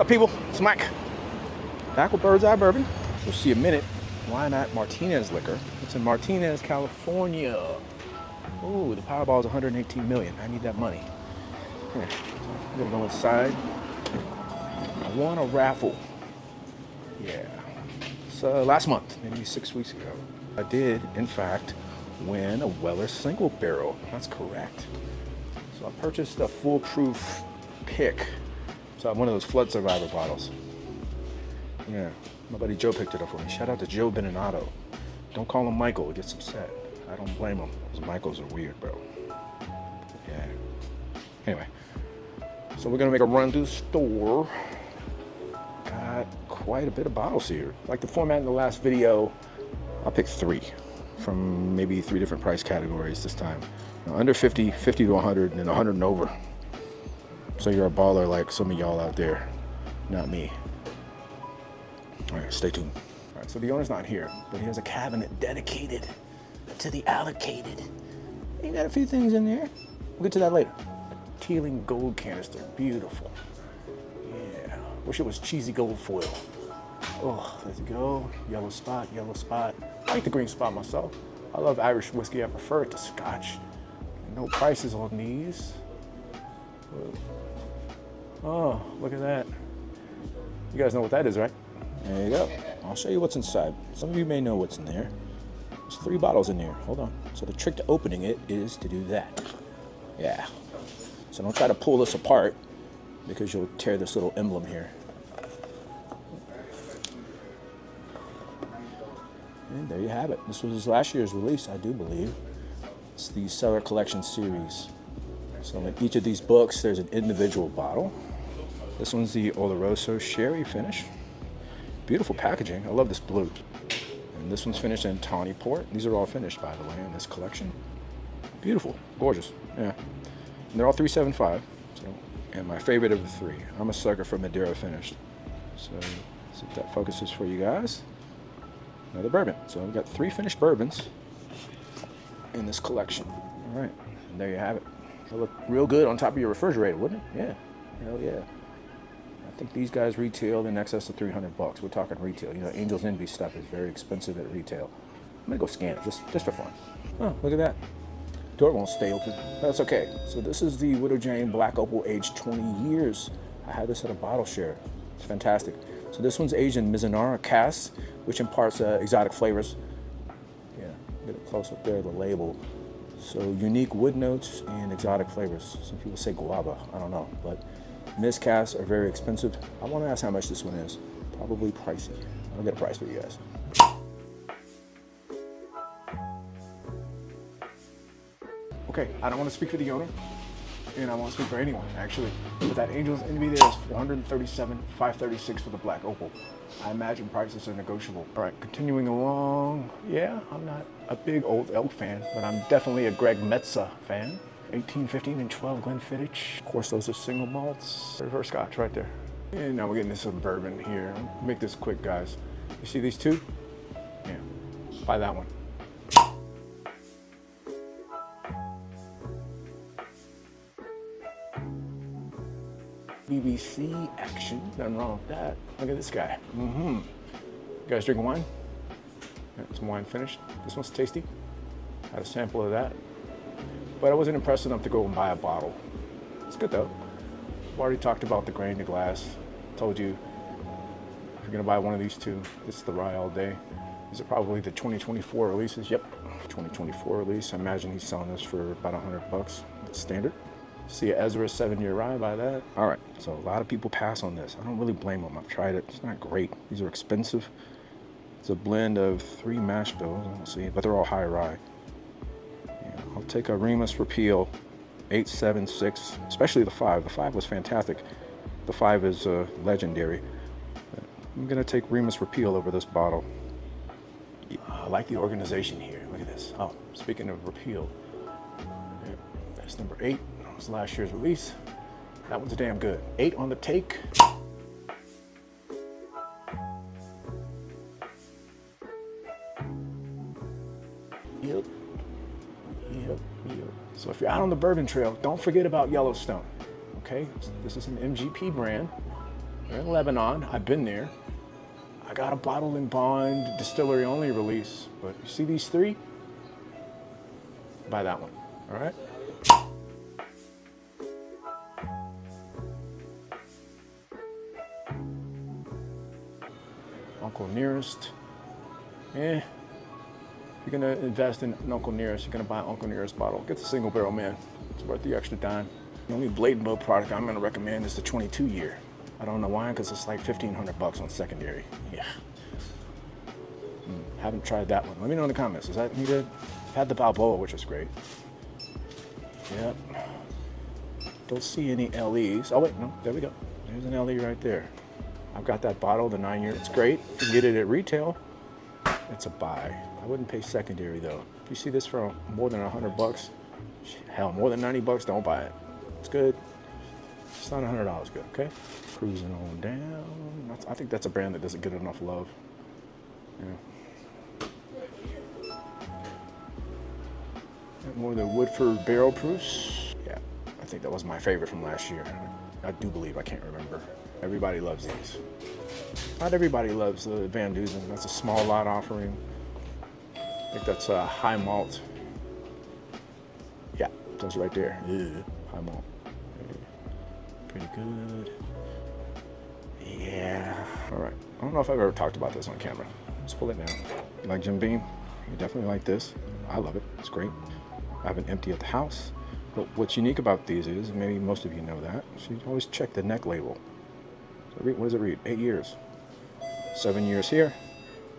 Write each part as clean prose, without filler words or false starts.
Up, people? It's Mike. Back with Bird's Eye Bourbon. You'll see a minute. Why not Martinez liquor? It's in Martinez, California. Ooh, the Powerball is 118 million. I need that money. Here, I'm gonna go inside. I won a raffle. Yeah. So last month, maybe 6 weeks ago, I did, in fact, win a Weller single barrel. That's correct. So I purchased a foolproof pick. So one of those flood survivor bottles. Yeah, my buddy Joe picked it up for me. Shout out to Joe Beninato. Don't call him Michael, he gets upset. I don't blame him, because Michaels are weird, bro. Yeah. Anyway, so we're gonna make a run through the store. Got quite a bit of bottles here. Like the format in the last video, I'll pick 3 from maybe 3 different price categories this time. You know, under 50, 50 to 100, and 100 and over. So you're a baller like some of y'all out there, not me. All right, stay tuned. All right, so the owner's not here, but he has a cabinet dedicated to the allocated. He got a few things in there. We'll get to that later. Tealing gold canister, beautiful. Yeah, wish it was cheesy gold foil. Oh, let's go. Yellow spot, yellow spot. I like the green spot myself. I love Irish whiskey. I prefer it to Scotch. No prices on these. Oh, look at that. You guys know what that is, right? There you go. I'll show you what's inside. Some of you may know what's in there. There's 3 bottles in there. Hold on. So the trick to opening it is to do that. Yeah. So don't try to pull this apart because you'll tear this little emblem here. And there you have it. This was last year's release, I do believe. It's the Cellar Collection series. So in each of these books, there's an individual bottle. This one's the Oloroso Sherry finish. Beautiful packaging. I love this blue. And this one's finished in Tawny Port. These are all finished, by the way, in this collection. Beautiful, gorgeous, yeah. And they're all 375. So, and my favorite of the 3. I'm a sucker for Madeira finished. So, see if that focuses for you guys. Another bourbon. So we've got 3 finished bourbons in this collection. All right, and there you have it. It'll look real good on top of your refrigerator, wouldn't it? Yeah, hell yeah. I think these guys retail in excess of 300 bucks. We're talking retail. You know, Angel's Envy stuff is very expensive at retail. I'm gonna go scan it just for fun. Oh, look at that. Door won't stay open. That's okay. So this is the Widow Jane Black Opal, aged 20 years. I had this at a bottle share. It's fantastic. So this one's aged in Mizunara casks, which imparts exotic flavors. Yeah, get it close up there, the label. So unique wood notes and exotic flavors. Some people say guava, I don't know, but Miz casks are very expensive. I want to ask how much this one is. Probably pricey. I'll get a price for you guys. Okay, I don't want to speak for the owner, and I won't speak for anyone, actually. But that Angel's Envy there is $437,536 for the Black Opal. I imagine prices are negotiable. All right, continuing along. Yeah, I'm not a big Old Elk fan, but I'm definitely a Greg Metza fan. 18, 15, and 12 Glenfiddich. Of course, those are single malts. Reverse Scotch right there. And now we're getting into some bourbon here. I'll make this quick, guys. You see these 2? Yeah, buy that one. BBC action, nothing wrong with that. Look at this guy. You guys drinking wine? Got some wine finished. This one's tasty. Had a sample of that. But I wasn't impressed enough to go and buy a bottle. It's good though. I've already talked about the grain to glass. Told you, if you're gonna buy one of these 2, this is the rye all day. These are probably the 2024 releases. Yep, 2024 release. I imagine he's selling this for about 100 bucks. That's standard. See Ezra 7-year rye, buy that. All right, so a lot of people pass on this. I don't really blame them. I've tried it. It's not great. These are expensive. It's a blend of 3 mash bills. I don't see it, but they're all high rye. Yeah, I'll take a Remus Repeal 876, especially the 5. The 5 was fantastic. The 5 is legendary. I'm gonna take Remus Repeal over this bottle. Yeah, I like the organization here. Look at this. Oh, speaking of Repeal, that's number 8. That was last year's release. That one's damn good. 8 on the take. Yep. So if you're out on the bourbon trail, don't forget about Yellowstone, okay? This is an MGP brand. In Lebanon, I've been there. I got a bottle and bond distillery only release, but you see these three? Buy that one, all right? Uncle Nearest. If you're gonna invest in an Uncle Nearest, you're gonna buy an Uncle Nearest bottle. Get the single barrel, man. It's worth the extra dime. The only Blade Bow product I'm gonna recommend is the 22 year. I don't know why, because it's like 1,500 bucks on secondary. Yeah. Haven't tried that one. Let me know in the comments. Is that any good? I've had the Balboa, which is great. Yep. Don't see any LEs. Oh wait, no, there we go. There's an LE right there. I've got that bottle, the 9 year. It's great. You can get it at retail. It's a buy. I wouldn't pay secondary though. If you see this for more than 100 bucks, hell, more than 90 bucks, don't buy it. It's good. It's not $100 good, okay? Cruising on down. I think that's a brand that doesn't get enough love. Yeah. More of the Woodford barrel proofs. Yeah, I think that was my favorite from last year. I do believe, I can't remember. Everybody loves these. Not everybody loves the Van Dusen. That's a small lot offering. I think that's a high malt. Yeah, that's right there. Yeah, high malt. Pretty good. Yeah. All right. I don't know if I've ever talked about this on camera. Let's pull it down. You like Jim Beam? You definitely like this. I love it. It's great. I have an empty at the house. But what's unique about these is, and maybe most of you know that, so you always check the neck label. So what does it read? 8 years. 7 years here.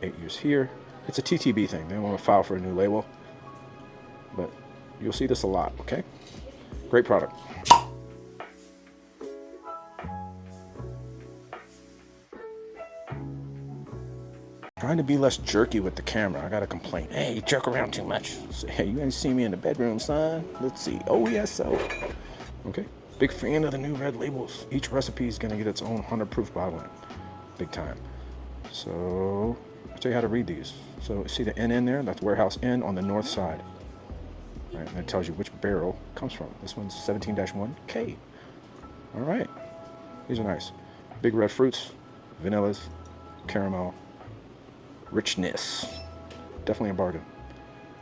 8 years here. It's a TTB thing. They don't want to file for a new label. But you'll see this a lot, okay? Great product. Trying to be less jerky with the camera. I got a complaint. Hey, you jerk around too much. Say, hey, you ain't see me in the bedroom, son. Let's see. Oh, yes, so. Okay. Big fan of the new red labels. Each recipe is going to get its own 100 proof bottling. Big time. So, I'll tell you how to read these. So, see the N in there? That's warehouse N on the north side. Right, and it tells you which barrel it comes from. This one's 17-1K. All right. These are nice. Big red fruits, vanillas, caramel. Richness. Definitely a bargain.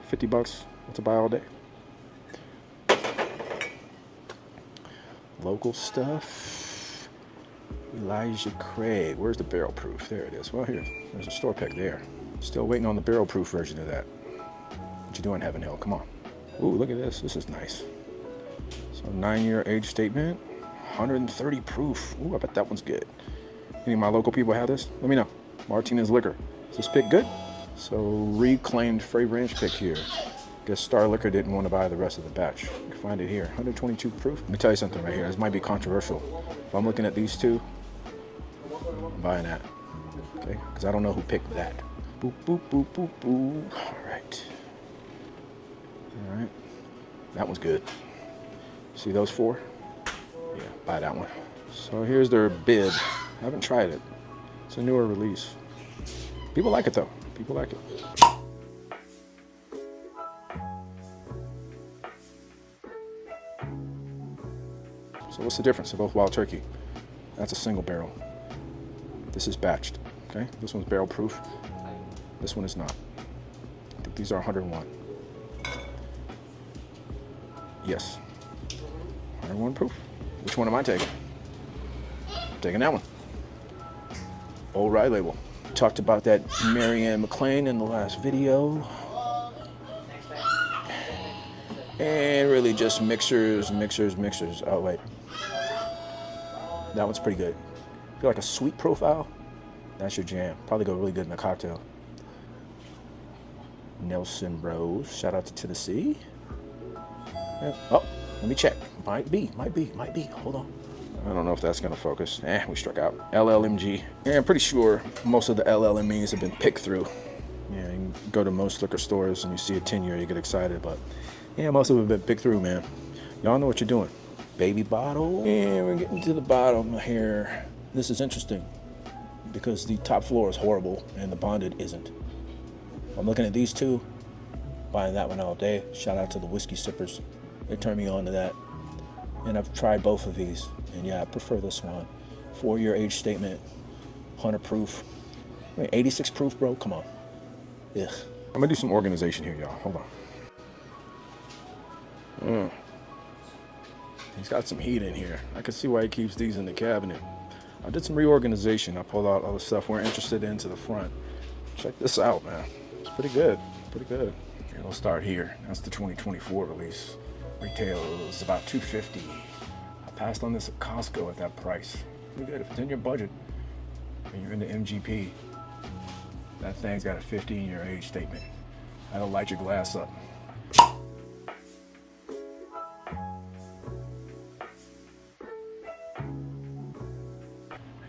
50 bucks. That's a buy all day. Local stuff. Elijah Craig. Where's the barrel proof? There it is. Well, here. There's a store pick there. Still waiting on the barrel proof version of that. What you doing, Heaven Hill? Come on. Ooh, look at this. This is nice. So 9 year age statement. 130 proof. Ooh, I bet that one's good. Any of my local people have this? Let me know. Martinez Liquor. Is this pick good? So reclaimed fragrance pick here. Guess Star Liquor didn't want to buy the rest of the batch. You can find it here. 122 proof. Let me tell you something right here. This might be controversial. If I'm looking at these two, I'm buying that. Okay? Because I don't know who picked that. Boop, boop, boop, boop, boop. All right. All right. That one's good. See those four? Yeah, buy that one. So here's their bid. I haven't tried it. It's a newer release. People like it though. People like it. So what's the difference? They're both wild turkey. That's a single barrel. This is batched. Okay? This one's barrel proof. This one is not. I think these are 101. Yes. 101 proof. Which one am I taking? I'm taking that one. Old Rye label. Talked about that Marianne McLean in the last video. And really just mixers. Oh, wait. That one's pretty good. Feel like a sweet profile? That's your jam. Probably go really good in a cocktail. Nelson Bros. Shout out to Tennessee. Yeah. Oh, let me check. Might be. Hold on. I don't know if that's going to focus. We struck out. LLMG. Yeah, I'm pretty sure most of the LLMEs have been picked through. Yeah, you can go to most liquor stores and you see a 10-year, you get excited. But yeah, most of them have been picked through, man. Y'all know what you're doing. Baby bottle. Yeah, we're getting to the bottom here. This is interesting because the top floor is horrible and the bonded isn't. I'm looking at these two, buying that one all day. Shout out to the whiskey sippers. They turned me on to that. And I've tried both of these. And yeah, I prefer this one. 4-year age statement, 100 proof. Wait, 86 proof, bro? Come on. Ugh. I'm gonna do some organization here, y'all. Hold on. He's got some heat in here. I can see why he keeps these in the cabinet. I did some reorganization. I pulled out all the stuff we're interested in to the front. Check this out, man. It's pretty good. Pretty good. Okay, we'll start here. That's the 2024 release. Retail is about $250. I passed on this at Costco at that price. Pretty good. If it's in your budget and you're into MGP, that thing's got a 15-year age statement. That'll light your glass up.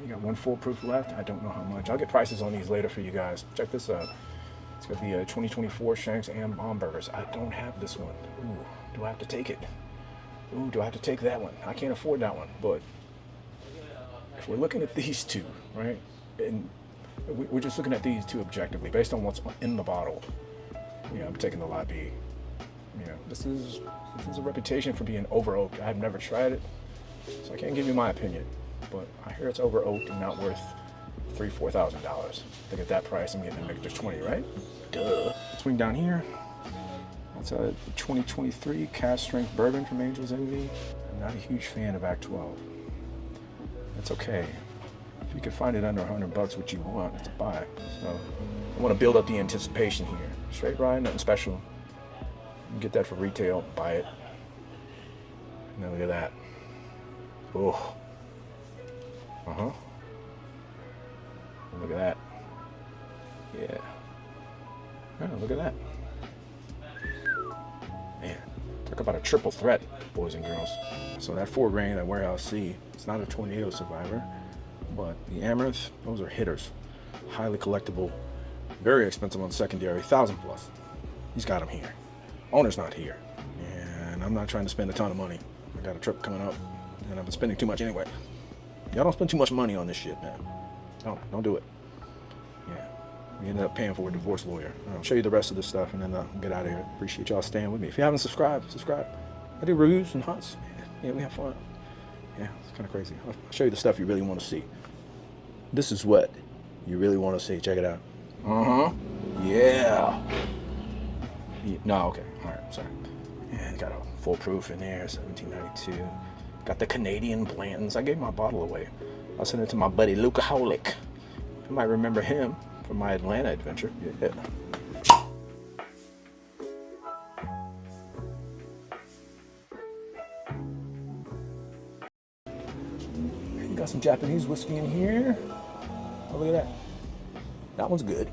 You got one full proof left. I don't know how much. I'll get prices on these later for you guys. Check this out. It's got the 2024 Shanks and Bombergers. I don't have this one. Ooh, do I have to take it? Ooh, do I have to take that one? I can't afford that one. But if we're looking at these two, right? And we're just looking at these two objectively, based on what's in the bottle. Yeah, I'm taking the Lot B. Yeah, this is a reputation for being over oaked. I've never tried it, so I can't give you my opinion. But I hear it's over oaked and not worth $3,000–4,000. I think at that price, I'm getting a Victor's 20, right? Duh. Swing down here. That's a 2023 cast strength bourbon from Angel's Envy. I'm not a huge fan of Act 12. It's okay. If you can find it under $100, what you want, it's a buy. So I want to build up the anticipation here. Straight rye, nothing special. You can get that for retail, buy it. And then look at that. Oh. Uh-huh. Look at that. Yeah. Oh, look at that. Man, talk about a triple threat, boys and girls. So that 4 grain, that Warehouse C, it's not a Tornado Survivor, but the Amaranth, those are hitters. Highly collectible, very expensive on secondary, 1,000 plus. He's got them here. Owner's not here. And I'm not trying to spend a ton of money. I got a trip coming up, and I've been spending too much anyway. Y'all don't spend too much money on this shit, man. Don't do it. Yeah, we ended up paying for a divorce lawyer. I'll show you the rest of this stuff and then I'll get out of here. Appreciate y'all staying with me. If you haven't subscribed, subscribe. I do reviews and hunts. Yeah, we have fun. Yeah, it's kind of crazy. I'll show you the stuff you really want to see. This is what you really want to see. Check it out. Yeah. No, okay. All right, sorry. Yeah, got a full proof in there, 1792. Got the Canadian Blantons. I gave my bottle away. I'll send it to my buddy Lucaholic. You might remember him from my Atlanta adventure. Yeah. You got some Japanese whiskey in here. Oh, look at that. That one's good.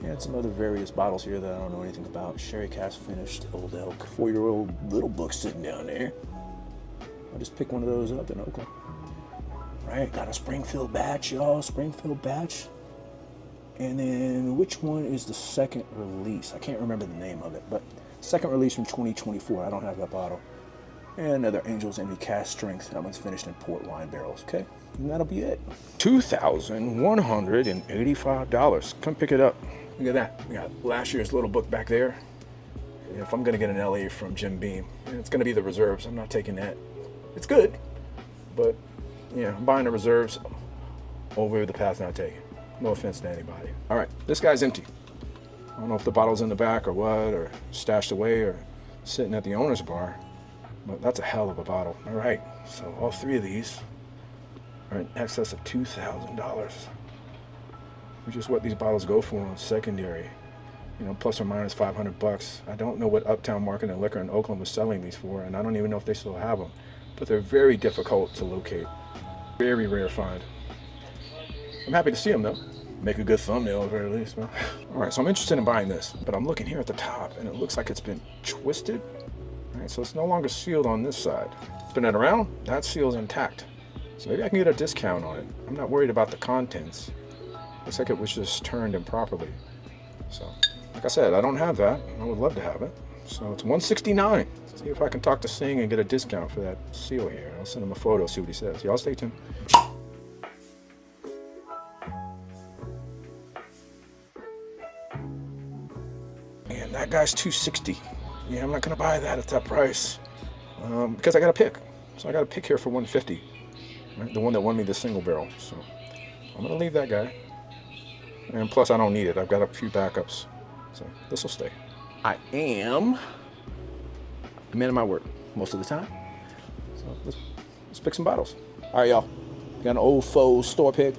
And some other various bottles here that I don't know anything about. Sherry cask finished, Old Elk, 4-year-old little book sitting down there. I'll just pick one of those up in Oakland. Right, got a Springfield batch, y'all. Springfield batch. And then which one is the second release? I can't remember the name of it, but second release from 2024. I don't have that bottle. And another Angel's Envy cast strength. That one's finished in port wine barrels. Okay, and that'll be it. $2,185. Come pick it up. Look at that. We got last year's little book back there. And if I'm gonna get an LA from Jim Beam, it's gonna be the reserves. I'm not taking that. It's good, but yeah, I'm buying the reserves over the path not taken. No offense to anybody. All right, this guy's empty. I don't know if the bottle's in the back or what, or stashed away or sitting at the owner's bar, but that's a hell of a bottle. All right, so all 3 of these are in excess of $2,000, which is what these bottles go for on secondary. You know, plus or minus $500. I don't know what Uptown Market and Liquor in Oakland was selling these for, and I don't even know if they still have them. But they're very difficult to locate. Very rare find. I'm happy to see them though. Make a good thumbnail at the very least, man. All right, so I'm interested in buying this, but I'm looking here at the top and it looks like it's been twisted. All right, so it's no longer sealed on this side. Spin it around, that seal's intact. So maybe I can get a discount on it. I'm not worried about the contents. Looks like it was just turned improperly. So, like I said, I don't have that. I would love to have it. So it's $169. See if I can talk to Singh and get a discount for that seal here. I'll send him a photo, see what he says. Y'all stay tuned. And that guy's $260. Yeah, I'm not gonna buy that at that price because I got to pick. So I got to pick here for $150. right? The one that won me the single barrel. So I'm gonna leave that guy. And plus I don't need it. I've got a few backups. So this will stay. I am a man of my word most of the time. So let's pick some bottles. All right, y'all. Got an old faux store pick.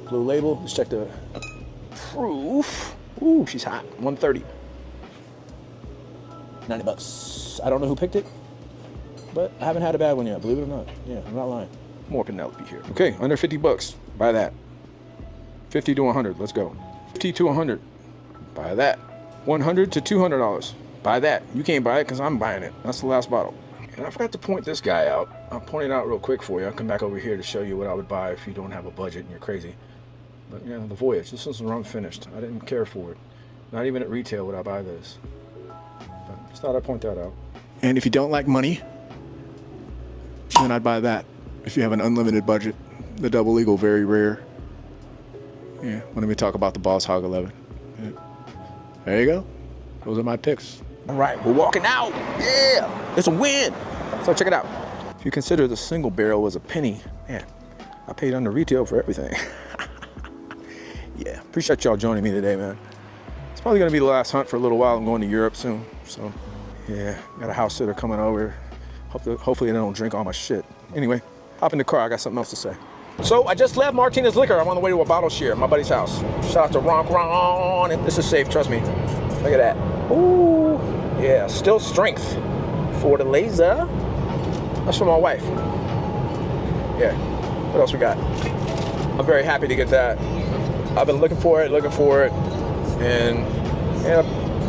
Blue label. Let's check the proof. Ooh, she's hot. 130. 90 bucks. I don't know who picked it, but I haven't had a bad one yet, believe it or not. Yeah, I'm not lying. More Penelope here. Okay, under 50 bucks. Buy that. 50 to 100. Let's go. 50 to 100. Buy that. 100 to $200. Buy that. You can't buy it because I'm buying it. That's the last bottle. And I forgot to point this guy out. I'll point it out real quick for you. I'll come back over here to show you what I would buy if you don't have a budget and you're crazy. But yeah, the Voyage. This was rum finished. I didn't care for it. Not even at retail would I buy this. But just thought I'd point that out. And if you don't like money, then I'd buy that. If you have an unlimited budget, the Double Eagle, very rare. Yeah, let me talk about the Boss Hog 11. Yeah. There you go. Those are my picks. All right, we're walking out. Yeah, it's a win. So check it out. If you consider the single barrel was a penny, man, I paid under retail for everything. Yeah, appreciate y'all joining me today, man. It's probably gonna be the last hunt for a little while. I'm going to Europe soon, so yeah, got a house sitter coming over. Hopefully they don't drink all my shit. Anyway, hop in the car, I got something else to say. So I just left Martinez Liquor. I'm on the way to a bottle share at my buddy's house. Shout out to Ron. This is safe, trust me. Look at that. Ooh, yeah, still strength for the laser. That's for my wife. Yeah, what else we got? I'm very happy to get that. I've been looking for it, and yeah,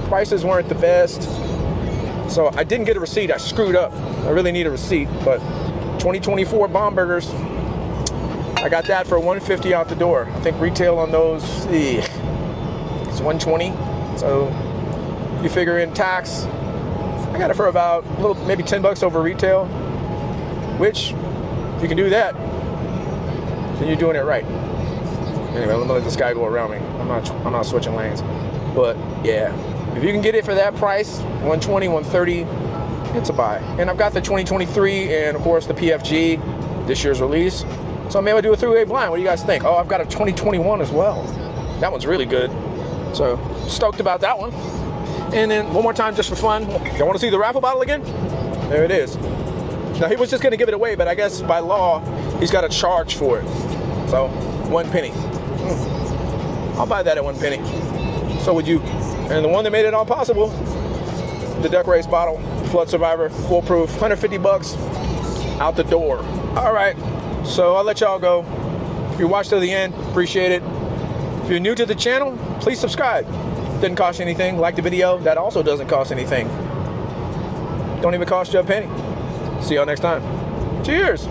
prices weren't the best. So I didn't get a receipt, I screwed up. I really need a receipt, but 2024 Bombergers, I got that for $150 out the door. I think retail on those, it's $120. So you figure in tax, I got it for about a little, maybe 10 bucks over retail, which if you can do that, then you're doing it right. Anyway, let me let this guy go around me. I'm not switching lanes. But yeah, if you can get it for that price, 120, 130, it's a buy. And I've got the 2023 and of course the PFG, this year's release. So I'm able to do a three-way blind. What do you guys think? Oh, I've got a 2021 as well. That one's really good. So stoked about that one. And then one more time just for fun. Y'all want to see the raffle bottle again? There it is. Now he was just gonna give it away, but I guess by law, he's got to charge for it. So 1 penny. I'll buy that at 1 penny. So would you. And the one that made it all possible, the Duck Race bottle, Flood Survivor, foolproof, 150 bucks out the door. All right, so I'll let y'all go. If you watched to the end, appreciate it. If you're new to the channel, please subscribe. Didn't cost you anything. Like the video, that also doesn't cost anything. Don't even cost you a penny. See y'all next time. Cheers.